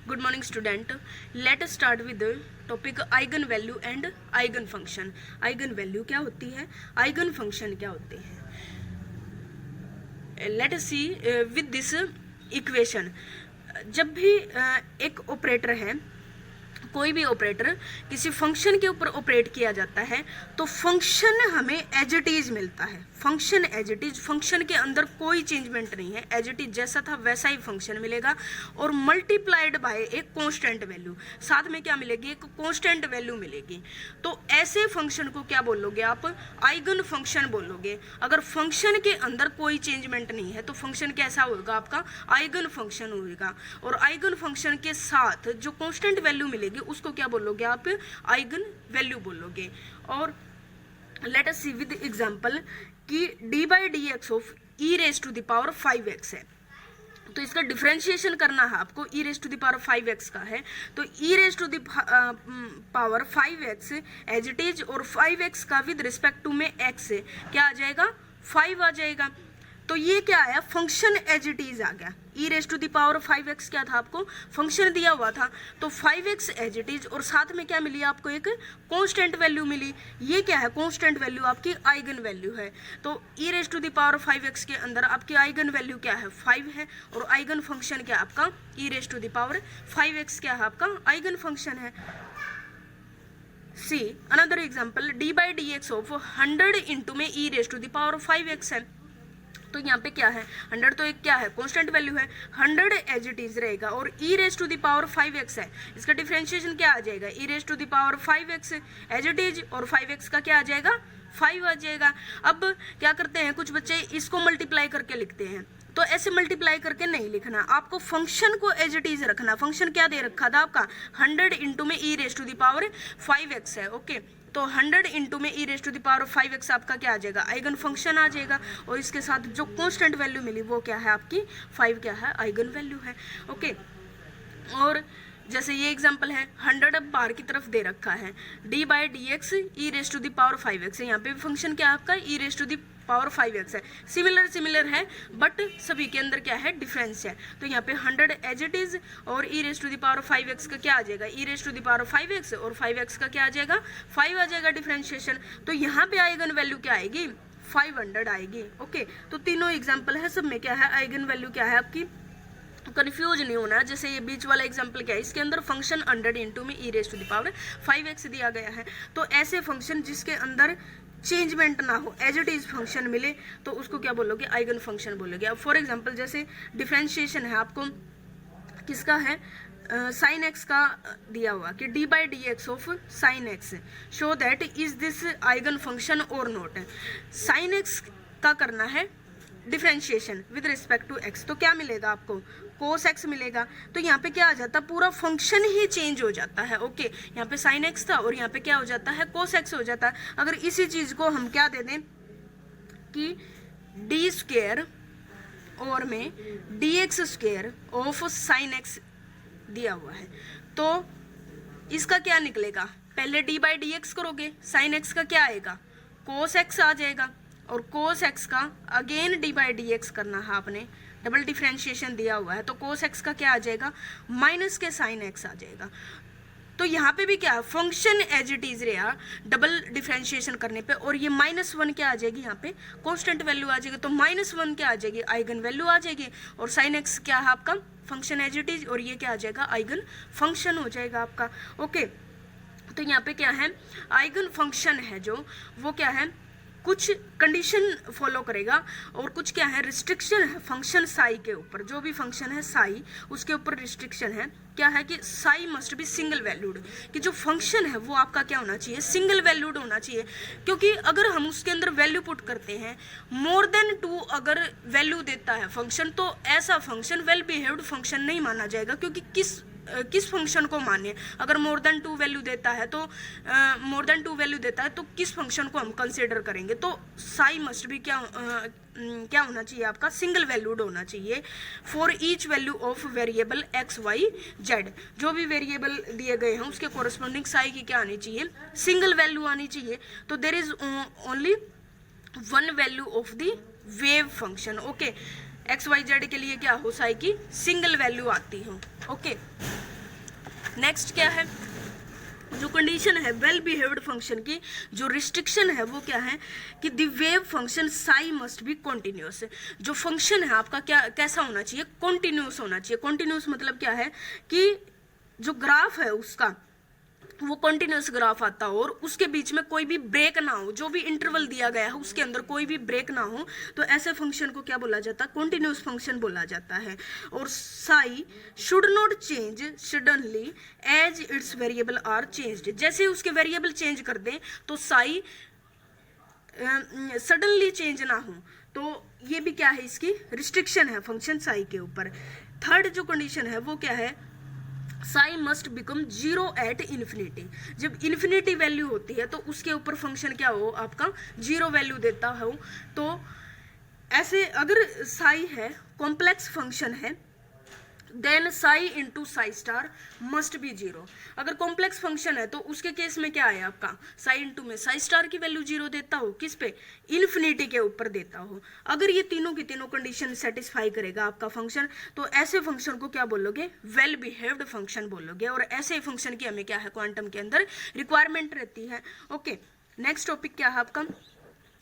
Good morning, student. Let us start with the topic eigenvalue and eigenfunction. Eigenvalue क्या होती है, eigenfunction क्या होते हैं. Let us see with this equation. जब भी एक ऑपरेटर है, कोई भी ऑपरेटर किसी फंक्शन के ऊपर ऑपरेट किया जाता है तो फंक्शन हमें एज इट इज मिलता है. Function as it is, function के अंदर कोई चेंजमेंट नहीं है, एज इट इज जैसा था वैसा ही फंक्शन मिलेगा और मल्टीप्लाइड बाय एक कांस्टेंट वैल्यू. साथ में क्या मिलेगी, एक कांस्टेंट वैल्यू मिलेगी. तो ऐसे फंक्शन को क्या बोलोगे आप, आइगन फंक्शन बोलोगे. अगर फंक्शन के अंदर कोई चेंजमेंट नहीं है तो फंक्शन कैसा होगा, आपका आइगन फंक्शन होगा. और आइगन फंक्शन के साथ जो कांस्टेंट वैल्यू मिलेगी उसको क्या बोलोगे आप, आइगन वैल्यू बोलोगे. और let us see with example कि d by D x of e raise to the power 5x है. तो इसका डिफरेंशिएशन करना है आपको. E raise to the power 5x का है तो e raise to the power 5x as it is और 5x का विद रिस्पेक्ट टू में x है, क्या आ जाएगा, 5 आ जाएगा. तो ये क्या आया, फंक्शन एज इट इज आ गया. E raise to the power 5x क्या था, आपको फंक्शन दिया हुआ था तो 5x एज इट इज और साथ में क्या मिली आपको, एक कांस्टेंट वैल्यू मिली. ये क्या है, कांस्टेंट वैल्यू आपकी आइगन वैल्यू है. तो e raise to the power 5x के अंदर आपकी आइगन वैल्यू क्या है, 5 है. और आइगन फंक्शन क्या आपका, e raise to the power 5x क्या है आपका आइगन फंक्शन है. See another example, d by D x of 100 into में e raise to the power 5x है. तो यहाँ पे क्या है, 100 तो एक क्या है, कांस्टेंट वैल्यू है, 100 एज इट इज रहेगा. और e raise to the power 5x है, इसका डिफरेंशिएशन क्या आ जाएगा, e raise to the power 5x as it is और 5x का क्या आ जाएगा, 5 आ जाएगा. अब क्या करते हैं कुछ बच्चे, इसको मल्टीप्लाई करके लिखते हैं. तो ऐसे मल्टीप्लाई करके नहीं लिखना, आपको फंक्शन को एज इट इज रखना. फंक्शन क्या दे रखा था आपका, 100 इंटू में e raise to the power 5x है. ओके, तो 100 इंटू में e raise to the power 5x आपका क्या आ जाएगा, आइगन फंक्शन आ जाएगा. और इसके साथ जो कांस्टेंट वैल्यू मिली वो क्या है आपकी, 5 क्या है, आइगन वैल्यू है. ओके, और जैसे ये एग्जांपल है, 100 बार की तरफ दे रखा है, d by D x e raise to the power 5x है. यहाँ पे फंक्शन क्या है आपका, e raise to the power 5x है. सिमिलर है बट सभी के अंदर क्या है, डिफरेंस है. तो यहाँ पे 100 एज इट इज और e raise to the power 5x का क्या आ जाएगा, e raise to the power 5x और 5x का क्या आ जाएगा, 5 आ जाएगा डिफरेंशिएशन. तो यहाँ पे आइगन वैल्यू क्या आएगी, 500 आएगी. ओके, तो तीनों एग्जाम्पल है, सब में क्या है, आइगन वैल्यू क्या है आपकी. कंफ्यूज नहीं होना. जैसे ये बीच वाला एग्जांपल क्या है, इसके अंदर फंक्शन 100 इंटू में e raise to the power 5x दिया गया है. तो ऐसे फंक्शन जिसके अंदर चेंजमेंट ना हो, एज इट इज फंक्शन मिले, तो उसको क्या बोलोगे, आइगन फंक्शन बोलोगे. अब फॉर एग्जांपल जैसे डिफरेंशिएशन है आपको किसका है, साइन एक्स का दिया हुआ कि D by D x of sine X show that is this eigen function और नॉट. साइन एक्स का करना है differentiation with respect to X, तो क्या मिलेगा आपको, कोस एक्स मिलेगा. तो यहाँ पे क्या आ जाता है, पूरा फंक्शन ही चेंज हो जाता है. ओके, यहाँ पे साइन एक्स था और यहाँ पे क्या हो जाता है, कोस एक्स हो जाता है. अगर इसी चीज को हम क्या दे दें कि डी स्क्वायर और में D x square of sine x दिया हुआ है, तो इसका क्या निकलेगा, पहले डी बाई डी एक्स करोगे, साइन एक्स का क्या आएगा, कोस एक्स आ जाएगा. और कोस एक्स का again D by D x करना है आपने, डबल डिफरेंशिएशन दिया हुआ है, तो कोस एक्स का क्या आ जाएगा, माइनस के साइन एक्स आ जाएगा. तो यहाँ पे भी क्या, फंक्शन एज इट इज रहा डबल डिफरेंशिएशन करने पे, और ये -1 क्या आ जाएगी, यहाँ पे कांस्टेंट वैल्यू आ जाएगी. तो -1 क्या आ जाएगी, आइगन वैल्यू आ जाएगी. और साइन एक्स क्या है आपका, फंक्शन एज इट इज, और ये क्या आ जाएगा, आइगन फंक्शन हो जाएगा आपका. ओके, तो यहाँ पे क्या है, आइगन फंक्शन है जो, वो क्या है, कुछ कंडीशन फॉलो करेगा और कुछ क्या है, रिस्ट्रिक्शन है फंक्शन साई के ऊपर. जो भी फंक्शन है साई, उसके ऊपर रिस्ट्रिक्शन है. क्या है कि Sai must be single valued, कि जो फंक्शन है वो आपका क्या होना चाहिए, सिंगल वैल्यूड होना चाहिए. क्योंकि अगर हम उसके अंदर वैल्यू पुट करते हैं, मोर देन 2 अगर वैल्यू देता है फंक्शन, तो ऐसा फंक्शन वेल बिहेव्ड फंक्शन नहीं माना जाएगा. क्योंकि किस फंक्शन को माने, अगर मोर देन 2 वैल्यू देता है तो किस फंक्शन को हम कंसिडर करेंगे. तो साई मस्ट भी क्या होना चाहिए आपका, सिंगल वैल्यूड होना चाहिए. For each value of variable X Y Z, जो भी वेरिएबल दिए गए हैं उसके कोरस्पॉन्डिंग साई की क्या आनी चाहिए, सिंगल वैल्यू आनी चाहिए. तो there is only 1 value of the wave function. Okay, X Y Z के लिए क्या हो, साई की सिंगल वैल्यू आती हो. ओके, नेक्स्ट क्या है, जो कंडीशन है वेल बिहेव्ड फंक्शन की, जो रिस्ट्रिक्शन है वो क्या है कि the wave function psi must be continuous. जो फंक्शन है आपका क्या कैसा होना चाहिए, कॉन्टिन्यूस होना चाहिए। कॉन्टिन्यूस मतलब क्या है कि जो ग्राफ है उसका वो कॉन्टिन्यूस ग्राफ आता हो और उसके बीच में कोई भी ब्रेक ना हो, जो भी इंटरवल दिया गया है उसके अंदर कोई भी ब्रेक ना हो, तो ऐसे फंक्शन को क्या बोला जाता है, कॉन्टिन्यूस फंक्शन बोला जाता है। और psi should not change suddenly as its variable are changed. जैसे उसके वेरिएबल चेंज कर दें तो साई सडनली चेंज ना हो, तो ये भी क्या है, इसकी रिस्ट्रिक्शन है फंक्शन साई के ऊपर। थर्ड जो कंडीशन है वो क्या है, Sai must become zero at infinity. जब इन्फिनिटी वैल्यू होती है तो उसके ऊपर फंक्शन क्या हो, आपका जीरो वैल्यू देता हो। तो ऐसे अगर साई है कॉम्प्लेक्स फंक्शन है then psi into psi star must be zero. अगर कॉम्प्लेक्स फंक्शन है तो उसके केस में क्या है आपका, साई इंटू में साई स्टार की वैल्यू जीरो देता हो, किस पे, इन्फिनिटी के ऊपर देता हो। अगर ये तीनों की तीनों कंडीशन सेटिस्फाई करेगा आपका फंक्शन, तो ऐसे फंक्शन को क्या बोलोगे, वेल बिहेव्ड फंक्शन बोलोगे। और ऐसे फंक्शन की हमें क्या है, क्वांटम के अंदर रिक्वायरमेंट रहती है। ओके, नेक्स्ट टॉपिक क्या है आपका,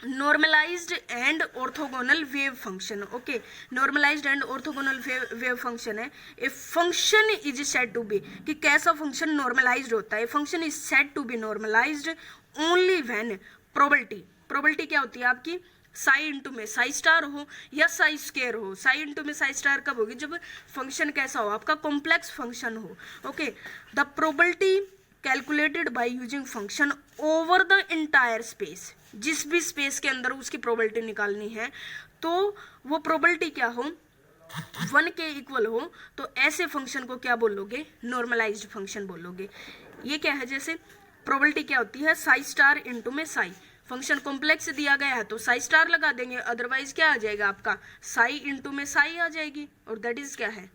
normalised and orthogonal wave function. Okay, normalised and orthogonal wave function है। A function is said to be, कि कैसा फंक्शन नॉर्मलाइज्ड होता है, function is said to be normalised only when probability क्या होती है आपकी, साई इंटू में साई स्टार हो या साई स्क्वायर हो। साई इंटू में साई स्टार कब होगी, जब फंक्शन कैसा हो आपका, कॉम्प्लेक्स फंक्शन हो। Okay, the probability calculated by using function over the entire space. जिस भी स्पेस के अंदर उसकी प्रोबेबिलिटी निकालनी है तो वो प्रोबेबिलिटी क्या हो, 1 के इक्वल हो, तो ऐसे फंक्शन को क्या बोलोगे, नॉर्मलाइज्ड फंक्शन बोलोगे। ये क्या है, जैसे प्रोबेबिलिटी क्या होती है, साई स्टार इंटू में साई। फंक्शन कॉम्प्लेक्स दिया गया है तो साई स्टार लगा देंगे, अदरवाइज क्या आ जाएगा आपका, साई इंटू में साई आ जाएगी, और दैट इज क्या है,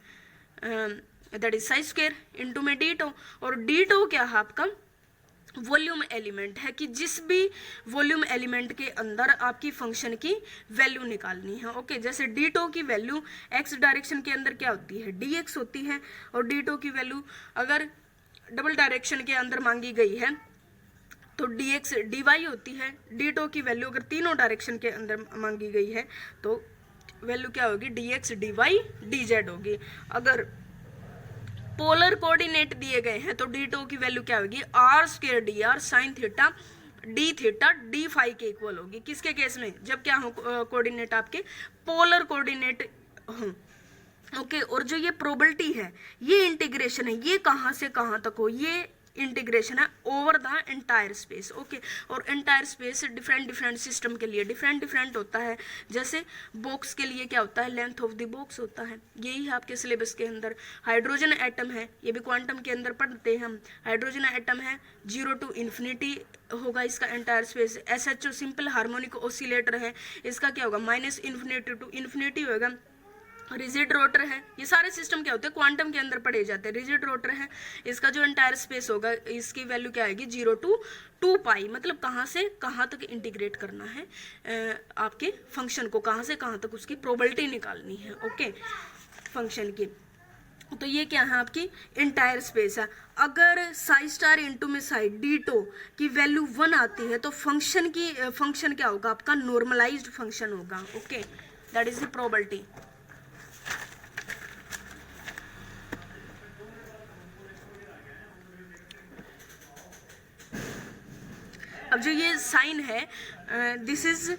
that is Sai square into में डी टो। और डी टो क्या है आपका, वॉल्यूम एलिमेंट है, कि जिस भी वॉल्यूम एलिमेंट के अंदर आपकी फंक्शन की वैल्यू निकालनी है। ओके, जैसे डी टो की वैल्यू एक्स डायरेक्शन के अंदर क्या होती है, डी एक्स होती है, और डी टो की वैल्यू अगर डबल डायरेक्शन के अंदर मांगी गई है तो डी एक्स डी वाई होती है। डी टो की वैल्यू अगर तीनों डायरेक्शन के अंदर मांगी गई है तो वैल्यू क्या होगी, D X D Y D Z होगी। अगर पोलर कोऑर्डिनेट दिए गए हैं तो डी टो की वैल्यू क्या होगी, R square D R sine theta D theta D phi के इक्वल होगी। किसके केस में, जब क्या हो कोऑर्डिनेट आपके पोलर कोऑर्डिनेट हो। ओके, और जो ये प्रोबेबिलिटी है, ये इंटीग्रेशन है, ये कहाँ से कहाँ तक हो, ये इंटीग्रेशन है over the entire space. Okay, और एंटायर स्पेस डिफरेंट सिस्टम के लिए डिफरेंट होता है। जैसे बॉक्स के लिए क्या होता है, लेंथ ऑफ द बॉक्स होता है, यही है आपके सिलेबस के अंदर। हाइड्रोजन एटम है, ये भी क्वांटम के अंदर पढ़ते हैं हम। हाइड्रोजन एटम है 0 टू इन्फिनिटी होगा इसका entire space. SHO simple harmonic oscillator है, इसका क्या होगा, -इन्फिनिटी टू इन्फिनिटी होगा। रिजिड रोटर है, ये सारे सिस्टम क्या होते हैं, क्वांटम के अंदर पढ़े जाते हैं। रिजिड रोटर है, इसका जो एंटायर स्पेस होगा इसकी वैल्यू क्या आएगी, 0 टू 2 पाई। मतलब कहाँ से कहाँ तक इंटीग्रेट करना है आपके फंक्शन को, कहाँ से कहाँ तक उसकी प्रोबेबिलिटी निकालनी है। ओके, फंक्शन की, तो ये क्या है आपकी एंटायर स्पेस है। अगर साई स्टार इंटू में साई डी टो की वैल्यू 1 आती है तो फंक्शन क्या होगा आपका, नॉर्मलाइज्ड फंक्शन होगा। Okay, that is the probability. अब जो ये साइन है, this is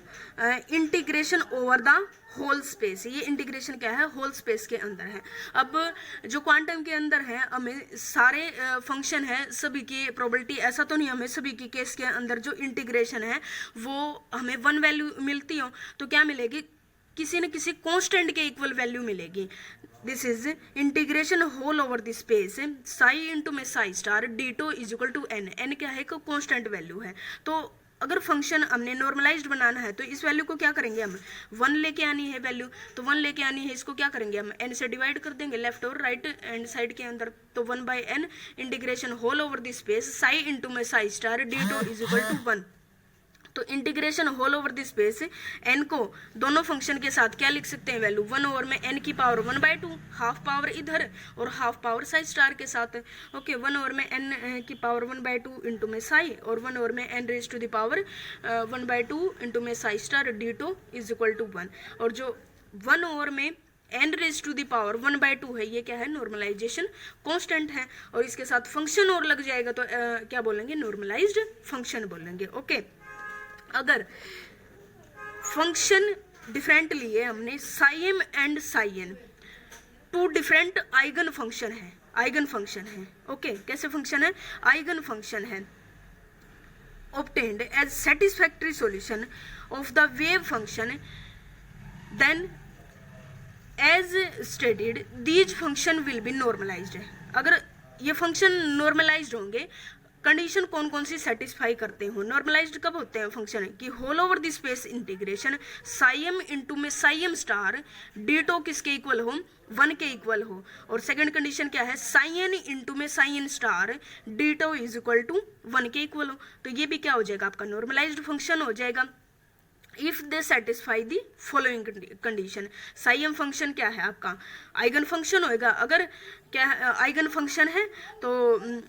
integration over the whole space. ये इंटीग्रेशन क्या है, होल स्पेस के अंदर है। अब जो क्वांटम के अंदर है, हमें सारे फंक्शन है सभी की प्रोबेबिलिटी, ऐसा तो नहीं हमें सभी की केस के अंदर जो इंटीग्रेशन है वो हमें 1 वैल्यू मिलती हो तो क्या मिलेगी, किसी न किसी कांस्टेंट के इक्वल वैल्यू मिलेगी। This is integration whole over the space psi into में psi star d tau is equal to n. N क्या है, कांस्टेंट वैल्यू है। तो अगर फंक्शन हमने नॉर्मलाइज्ड बनाना है तो इस वैल्यू को क्या करेंगे, हम 1 लेके आनी है वैल्यू, तो 1 लेके आनी है, इसको क्या करेंगे हम n से डिवाइड कर देंगे लेफ्ट और राइट हैंड साइड के अंदर। तो 1/n integration whole over the space psi into में psi star d tau is equal to 1। तो integration whole over the space n को दोनों फंक्शन के साथ क्या लिख सकते हैं वैल्यू 1 ओवर में n की पावर 1/2, हाफ पावर इधर और हाफ पावर साई स्टार के साथ। ओके 1 ओवर में n की पावर 1/2 इंटू में साई और 1 ओवर में n raise to the power 1/2 into में psi star d2 is equal to 1। और जो 1 ओवर में n raise to the power 1/2 है, ये क्या है नॉर्मलाइजेशन कांस्टेंट है और इसके साथ फंक्शन और लग जाएगा तो क्या बोलेंगे नॉर्मलाइज्ड फंक्शन बोलेंगे। ओके अगर फंक्शन डिफरेंट लिए हमने psi M and psi N, two different eigen function है। ओके कैसे फंक्शन है आइगन फंक्शन है। obtained as satisfactory solution of the wave function, then as stated these function will be normalized। अगर ये function normalised होंगे, condition कौन कौन सी satisfy करते हो। नॉर्मलाइज्ड कब होते हैं फंक्शन कि whole over the space integration psi M into में साई एम स्टार डी2 किसके इक्वल हो 1 के इक्वल हो। और सेकंड कंडीशन क्या है साई एन इंटू में साई एन स्टार डी2 इज इक्वल टू 1 के इक्वल हो। तो ये भी क्या हो जाएगा आपका नॉर्मलाइज्ड फंक्शन हो जाएगा if they satisfy the following condition. Psi M function क्या है आपका आइगन फंक्शन होएगा। अगर क्या आइगन फंक्शन है तो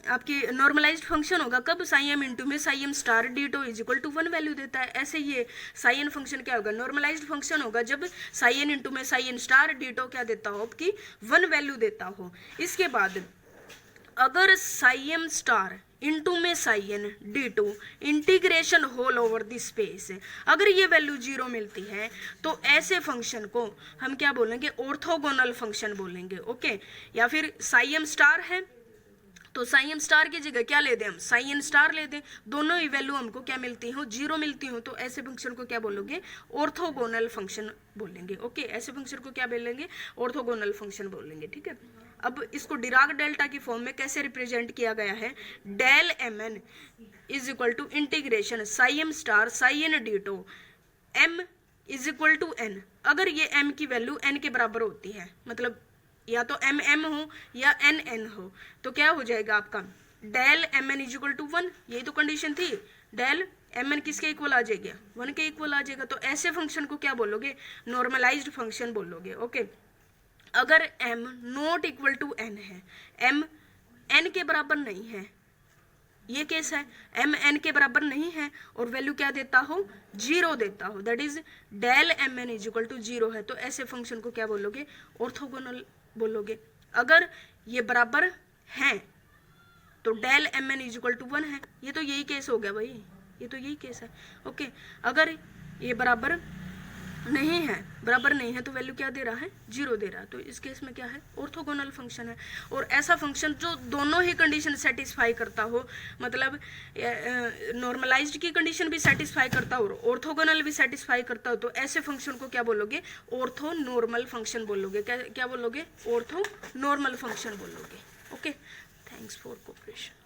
आपकी नॉर्मलाइज्ड फंक्शन होगा कब साई एम इंटू में साई एम स्टार डी2 इज इक्वल टू 1 वैल्यू देता है। ऐसे ये साई एन फंक्शन क्या होगा नॉर्मलाइज्ड फंक्शन होगा जब साई एन इंटू में साई एन स्टार डी2 क्या देता हो आपकी 1 वैल्यू देता हो। इसके बाद अगर साई एम स्टार इंटू में साई एन डी2 integration whole over the space, अगर ये वैल्यू 0 मिलती है तो ऐसे फंक्शन को हम क्या बोलेंगे ऑर्थोगोनल फंक्शन बोलेंगे। ओके या फिर साई एम स्टार है तो साई एम स्टार की जगह क्या ले दें हम साई एन स्टार ले दें, दोनों ही वैल्यू हमको क्या मिलती हो 0 मिलती हो, तो ऐसे फंक्शन को क्या बोलोगे ऑर्थोगोनल फंक्शन बोलेंगे। ओके ऐसे फंक्शन को क्या बोलेंगे ऑर्थोगोनल फंक्शन बोलेंगे। ठीक है अब इसको डिराक डेल्टा की फॉर्म में कैसे रिप्रेजेंट किया गया है del M N is equal to integration psi m star psi n डी2 m is equal to n. अगर ये एम की वैल्यू एन के बराबर होती है मतलब या तो एम एम हो या एन एन हो तो क्या हो जाएगा आपका del M N is equal to 1। यही तो कंडीशन थी डेल एम एन किसके इक्वल आ जाएगा 1 के इक्वल आ जाएगा। तो ऐसे फंक्शन को क्या बोलोगे नॉर्मलाइज्ड फंक्शन बोलोगे। ओके अगर m not equal to n है, m n के बराबर नहीं है, ये केस है m n के बराबर नहीं है और वैल्यू क्या देता हो 0 देता हो, that is del M N is equal to 0 है, तो ऐसे फंक्शन को क्या बोलोगे ऑर्थोगोनल बोलोगे। अगर ये बराबर हैं तो del M N is equal to 1 है, ये तो यही केस हो गया भाई, ये तो यही केस है। ओके अगर ये बराबर नहीं है तो वैल्यू क्या दे रहा है 0 दे रहा है, तो इस केस में क्या है ऑर्थोगोनल फंक्शन है। और ऐसा फंक्शन जो दोनों ही कंडीशन सेटिस्फाई करता हो, मतलब नॉर्मलाइज्ड की कंडीशन भी सेटिस्फाई करता हो और ऑर्थोगोनल भी सेटिस्फाई करता हो, तो ऐसे फंक्शन को क्या बोलोगे ऑर्थो नॉर्मल फंक्शन बोलोगे। क्या बोलोगे ऑर्थो नॉर्मल फंक्शन बोलोगे। Okay thanks for cooperation.